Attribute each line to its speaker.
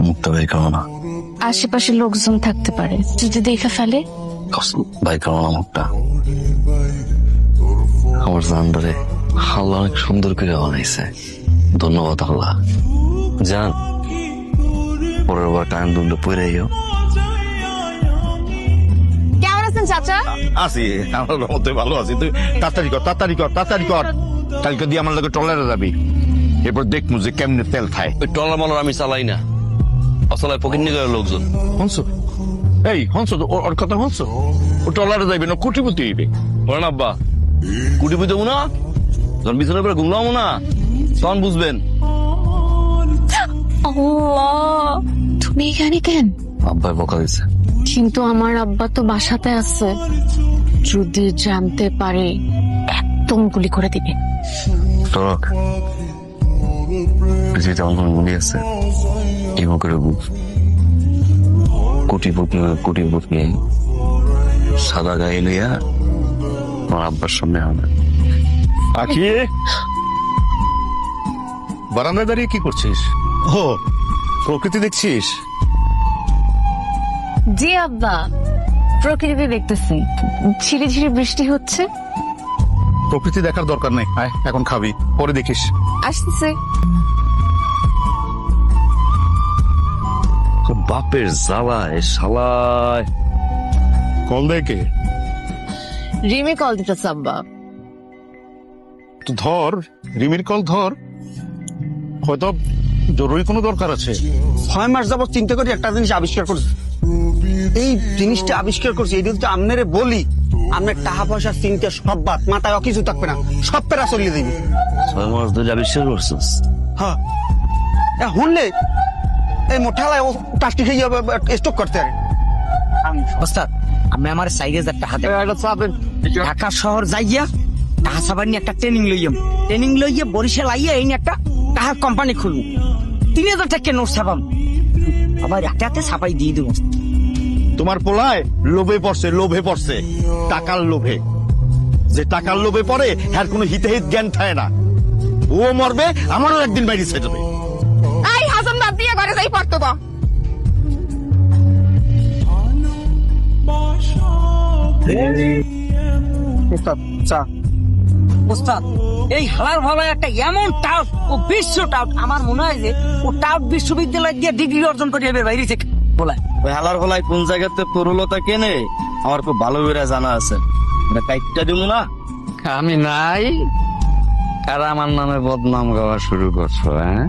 Speaker 1: মুখটা বের করো না।
Speaker 2: আশেপাশে লোকজন থাকতে পারে, যদি দেখে ফেলে।
Speaker 1: বাই করো না মুখটা। আমার জানবারে আল্লাহ অনেক সুন্দর করে বানাইছে, ধন্যবাদ আল্লাহ। জান পরের বার টাইম দুটো পরে আইও।
Speaker 2: কেমন আছেন চাচা?
Speaker 3: আছি, আমার মতো ভালো আছি। তুই তাড়াতাড়ি কর, তাড়াতাড়ি কর, তাড়াতাড়ি কর। কালকে দিয়ে আমার লোকে ট্রলারে যাবি, এরপর দেখবো যে কেমনে তেল খায়।
Speaker 1: ওই টলার মলার আমি চালাই না, আসলে পকেট নিয়ে লোকজন।
Speaker 3: হনস এই হনস ওর কথা হনস, ও ট্রলারে যাইবে না কোটিপতি হইবে।
Speaker 1: বলেন আব্বা, কুটি পুঁতে না যখন বিছানার পরে ঘুমলাম না তখন বুঝবেন।
Speaker 2: আল্লাহ, তুমি এখানে কেন?
Speaker 1: আব্বাই বকা দিছে।
Speaker 2: কিন্তু আমার আব্বা তো বাসাতে আছে, যদি জানতে পারে একদম গুলি করে দিবে।
Speaker 1: টরক পৃথিবীতে আমার কোনো গুলি আছে এই মুখের বুক কুটি বুক নিয়ে সাদা গায়ে লইয়া আমার আব্বার সামনে হবে।
Speaker 3: আখি, বারান্দায় দাঁড়িয়ে কি করছিস? ও প্রকৃতি দেখছিস?
Speaker 2: জি আব্বা, প্রকৃতি দেখতেছি, ঝিরি ঝিরি বৃষ্টি হচ্ছে।
Speaker 3: প্রকৃতি দেখার দরকার নেই, আয় এখন খাবি, পরে দেখিস।
Speaker 2: আসতেছে।
Speaker 1: বাপের জ্বালায় শালায়।
Speaker 3: কল দেয় কে?
Speaker 2: রিমি কল দিতেছে আব্বা।
Speaker 3: তো ধর, রিমির কল ধর, হয়তো জরুরি কোনো দরকার আছে।
Speaker 4: 6 মাস যাবত চিন্তা করি একটা জিনিস আবিষ্কার করছি। এই জিনিসটা আবিষ্কার করছি, এই যদি আপনারে বলি, আপনার টাকা পয়সা চিন্তা সব বাদ, মাথায় কিছু থাকবে না, সব পেরা চলিয়ে দিবি।
Speaker 1: 6 মাস ধরে আবিষ্কার করছিস?
Speaker 4: হ্যাঁ, শুনলে এই মোঠালায় ও প্লাস্টিক স্টক করতে পারে।
Speaker 5: ওস্তাদ, আমি আমার সাইডে একটা হাতে ঢাকা শহর যাইয়া টাকা সাবার নিয়ে একটা ট্রেনিং লইয়া বরিশাল আইয়া এই নিয়ে একটা টাকার কোম্পানি খুলবো। 3000 টাকা নোট ছাপাম, আবার একটা হাতে ছাপাই দিয়ে দেবো।
Speaker 3: তোমার পোলায় লোভে পড়ছে টাকার লোভে। যে টাকার লোভে পড়ে আর কোনো হিতাহিত জ্ঞান থাকে না। ও মরবে, আমারও একদিন বাইরে ছেড়ে যাবে।
Speaker 2: এই হাসান বাদ দিয়ে ঘরে যাই পড়তো তো।
Speaker 5: ওস্তাদ, এই হালার ভালো একটা এমন টাউট, ও বিশ্ব টাউট, আমার মনে হয় যে ও টাউট বিশ্ববিদ্যালয় দিয়ে ডিগ্রি অর্জন করে যাবে বাইরে থেকে। বলায়
Speaker 1: ওই হালার ফলায় কোন জায়গাতে তরুলতা কেনে আমার খুব ভালো করে জানা আছে। কাইটটা দিব না আমি নাই, আর আমার নামে বদনাম গাওয়া শুরু করছো। হ্যাঁ,